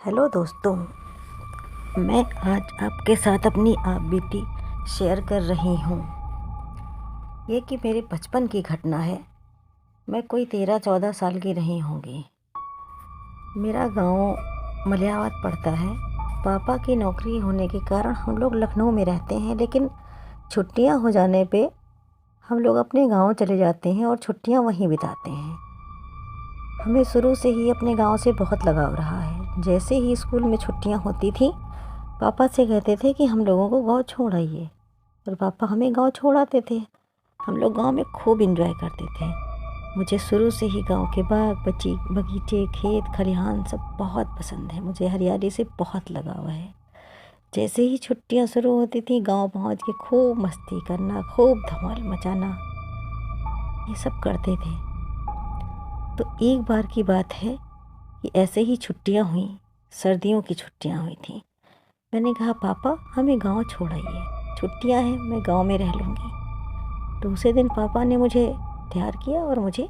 Hello दोस्तों, मैं आज आपके साथ अपनी आप बीती शेयर कर रही हूँ। ये कि मेरे बचपन की घटना है। मैं कोई 13-14 साल की रही होंगी। मेरा गांव मलियावाद पड़ता है। पापा की नौकरी होने के कारण हम लोग लखनऊ में रहते हैं, लेकिन छुट्टियां हो जाने पे हम लोग अपने गांव चले जाते हैं और छुट्टियां वहीं बिताते हैं। हमें शुरू से ही अपने गांव से बहुत लगाव रहा है। जैसे ही स्कूल में छुट्टियां होती थी, पापा से कहते थे कि हम लोगों को गांव छोड़ आइए, और पापा हमें गांव छोड़ आते थे। हम लोग गांव में खूब एंजॉय करते थे। मुझे शुरू से ही गांव के बाग बगीचे, खेत खलिहान सब बहुत पसंद है। मुझे हरियाली से बहुत लगाव है। जैसे ही छुट्टियां शुरू होती थी, गांव पहुंच के खूब मस्ती करना, खूब धमाल मचाना, ये सब करते थे। तो एक बार की बात है कि ऐसे ही छुट्टियां हुई, सर्दियों की छुट्टियां हुई थी। मैंने कहा, पापा हमें गांव छोड़ आइए, छुट्टियां हैं, मैं गांव में रह लूँगी। दूसरे दिन पापा ने मुझे तैयार किया और मुझे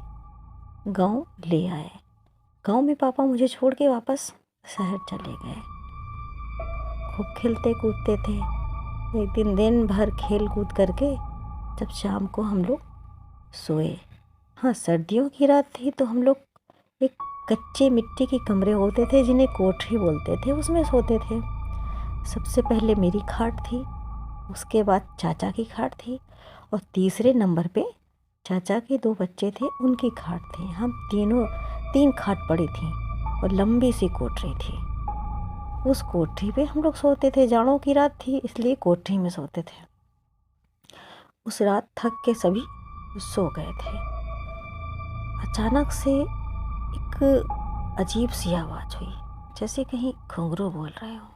गांव ले आए। गांव में पापा मुझे छोड़ के वापस शहर चले गए। खूब खेलते कूदते थे। एक दिन भर खेल कूद करके जब शाम को हम लोग सोए। हाँ, सर्दियों की रात थी तो हम लोग एक कच्चे मिट्टी के कमरे होते थे जिन्हें कोठरी बोलते थे, उसमें सोते थे। सबसे पहले मेरी खाट थी, उसके बाद चाचा की खाट थी, और तीसरे नंबर पे चाचा के 2 बच्चे थे, उनकी खाट थी। हम तीनों 3 खाट पड़ी थी और लंबी सी कोठरी थी। उस कोठरी पे हम लोग सोते थे। जाड़ों की रात थी इसलिए कोठरी में सोते थे। उस रात थक के सभी सो गए थे। अचानक से एक अजीब सी आवाज़ हुई, जैसे कहीं घुंघरू बोल रहे हो।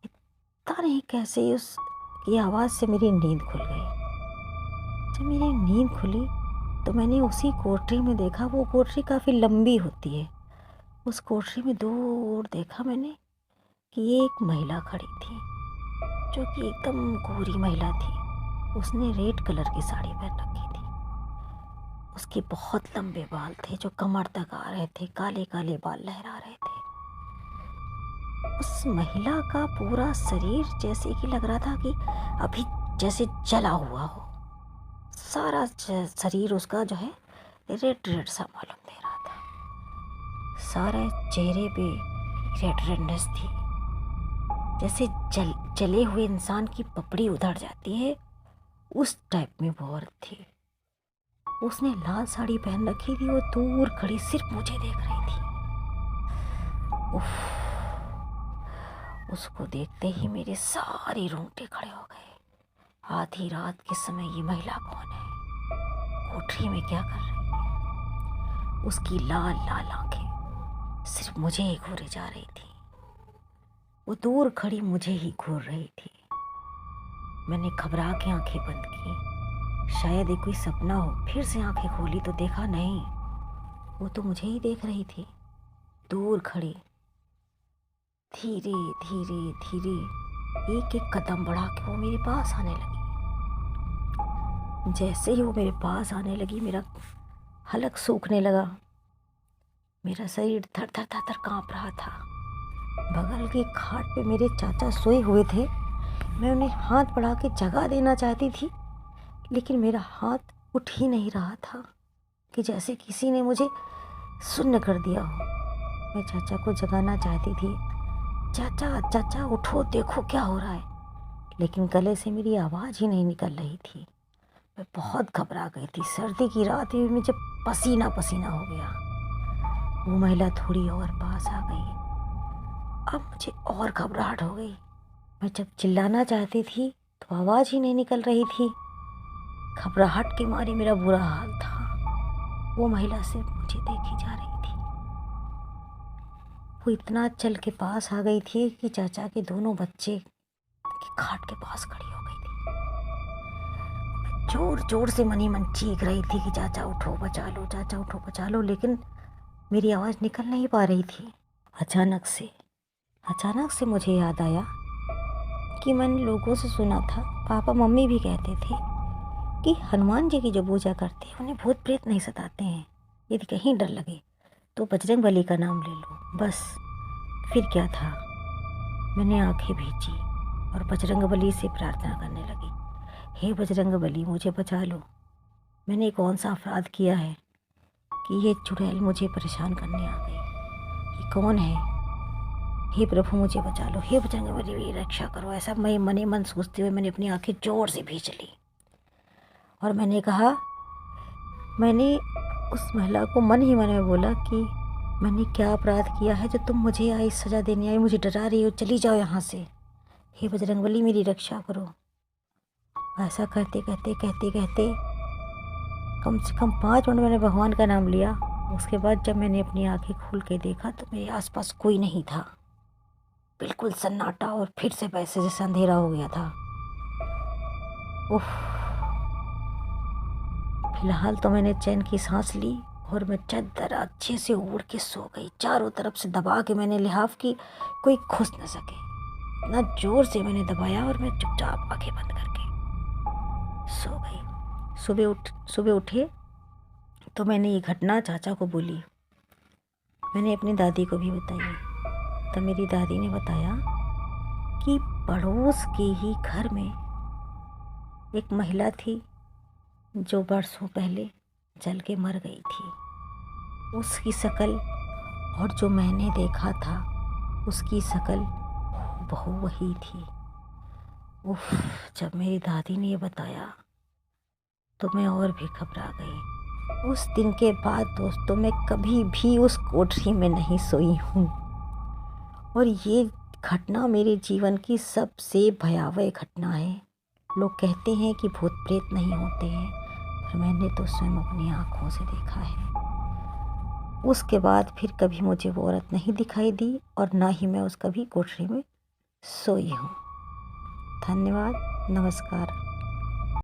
पता नहीं कैसे उसकी आवाज़ से मेरी नींद खुल गई। जब मेरी नींद खुली तो मैंने उसी कोठरी में देखा। वो कोठरी काफ़ी लंबी होती है। उस कोठरी में दूर देखा मैंने कि एक महिला खड़ी थी, जो कि एकदम गोरी महिला थी। उसने रेड कलर की साड़ी पहन रखी थी। उसके बहुत लंबे बाल थे जो कमर तक आ रहे थे, काले काले बाल लहरा रहे थे। उस महिला का पूरा शरीर जैसे कि लग रहा था कि अभी जैसे जला हुआ हो। सारा शरीर उसका जो है रेड रेड सा मालूम दे रहा था। सारे चेहरे पे रेड रेडनेस थी, जैसे जले हुए इंसान की पपड़ी उधड़ जाती है, उस टाइप में वो औरत थी। उसने लाल साड़ी पहन रखी थी। वो दूर खड़ी सिर्फ मुझे देख रही थी। उफ, उसको देखते ही मेरे सारे रोंगटे खड़े हो गए। आधी रात के समय ये महिला कौन है? कोठरी में क्या कर रही है? उसकी लाल लाल आंखें सिर्फ मुझे ही घूरे जा रही थी। वो दूर खड़ी मुझे ही घूर रही थी। मैंने घबरा के आंखें बंद की, शायद ये कोई सपना हो। फिर से आंखें खोली तो देखा नहीं, वो तो मुझे ही देख रही थी, दूर खड़ी। धीरे धीरे धीरे एक एक कदम बढ़ा के वो मेरे पास आने लगी। जैसे ही वो मेरे पास आने लगी, मेरा हलक सूखने लगा। मेरा शरीर थर थर थर थर काँप रहा था। बगल की खाट पे मेरे चाचा सोए हुए थे। मैं उन्हें हाथ बढ़ा के जगा देना चाहती थी, लेकिन मेरा हाथ उठ ही नहीं रहा था, कि जैसे किसी ने मुझे सुन्न कर दिया हो। मैं चाचा को जगाना चाहती थी, चाचा चाचा उठो, देखो क्या हो रहा है, लेकिन गले से मेरी आवाज़ ही नहीं निकल रही थी। मैं बहुत घबरा गई थी। सर्दी की रात में मुझे पसीना पसीना हो गया। वो महिला थोड़ी और पास आ गई। अब मुझे और घबराहट हो गई। मैं जब चिल्लाना चाहती थी तो आवाज़ ही नहीं निकल रही थी। घबराहट के मारे मेरा बुरा हाल था। वो महिला सिर्फ मुझे देखी जा रही थी। वो इतना चल के पास आ गई थी कि चाचा के दोनों बच्चे की खाट के पास खड़ी हो गई थी। जोर जोर से मनी मन चीख रही थी कि चाचा उठो बचा लो, चाचा उठो बचा लो, लेकिन मेरी आवाज़ निकल नहीं पा रही थी। अचानक से मुझे याद आया कि मैंने लोगों से सुना था, पापा मम्मी भी कहते थे कि हनुमान जी की जो पूजा करते हैं उन्हें भूत प्रेत नहीं सताते हैं। यदि कहीं डर लगे तो बजरंग बली का नाम ले लो, बस फिर क्या था, मैंने आंखें भींची और बजरंगबली से प्रार्थना करने लगी, हे बजरंगबली मुझे बचा लो। मैंने कौन सा अपराध किया है कि ये चुड़ैल मुझे परेशान करने आ गई? ये कौन है? हे प्रभु मुझे बचा लो, हे बजरंगबली मेरी रक्षा करो। ऐसा मैं मने मन सोचते हुए मैंने अपनी आंखें जोर से भींच ली और मैंने कहा, मैंने उस महिला को मन ही मन में बोला कि मैंने क्या अपराध किया है जो तुम मुझे आई सज़ा देने आई, मुझे डरा रही हो, चली जाओ यहाँ से। हे बजरंगबली मेरी रक्षा करो। ऐसा कहते कहते कहते कहते कम से कम 5 मिनट मैंने भगवान का नाम लिया। उसके बाद जब मैंने अपनी आंखें खोल के देखा तो मेरे आसपास कोई नहीं था, बिल्कुल सन्नाटा, और फिर से वैसे जैसे अंधेरा हो गया था। उफ, फिलहाल तो मैंने चैन की सांस ली और मैं चादर अच्छे से ओढ़ के सो गई। चारों तरफ से दबा के मैंने लिहाफ की, कोई घुस न सके। इतना जोर से मैंने दबाया और मैं चुपचाप आंखें बंद करके सो गई। सुबह उठे तो मैंने ये घटना चाचा को बोली, मैंने अपनी दादी को भी बताई। तो मेरी दादी ने बताया कि पड़ोस के ही घर में एक महिला थी जो बरसों पहले जल के मर गई थी। उसकी शक्ल और जो मैंने देखा था उसकी शक्ल हूबहू वही थी। उफ, जब मेरी दादी ने ये बताया तो मैं और भी घबरा गई। उस दिन के बाद दोस्तों मैं कभी भी उस कोठरी में नहीं सोई हूँ और ये घटना मेरे जीवन की सबसे भयावह घटना है। लोग कहते हैं कि भूत प्रेत नहीं होते हैं, पर मैंने तो स्वयं अपनी आँखों से देखा है। उसके बाद फिर कभी मुझे वो औरत नहीं दिखाई दी और ना ही मैं उस कभी कोठरी में सोई हूँ। धन्यवाद, नमस्कार।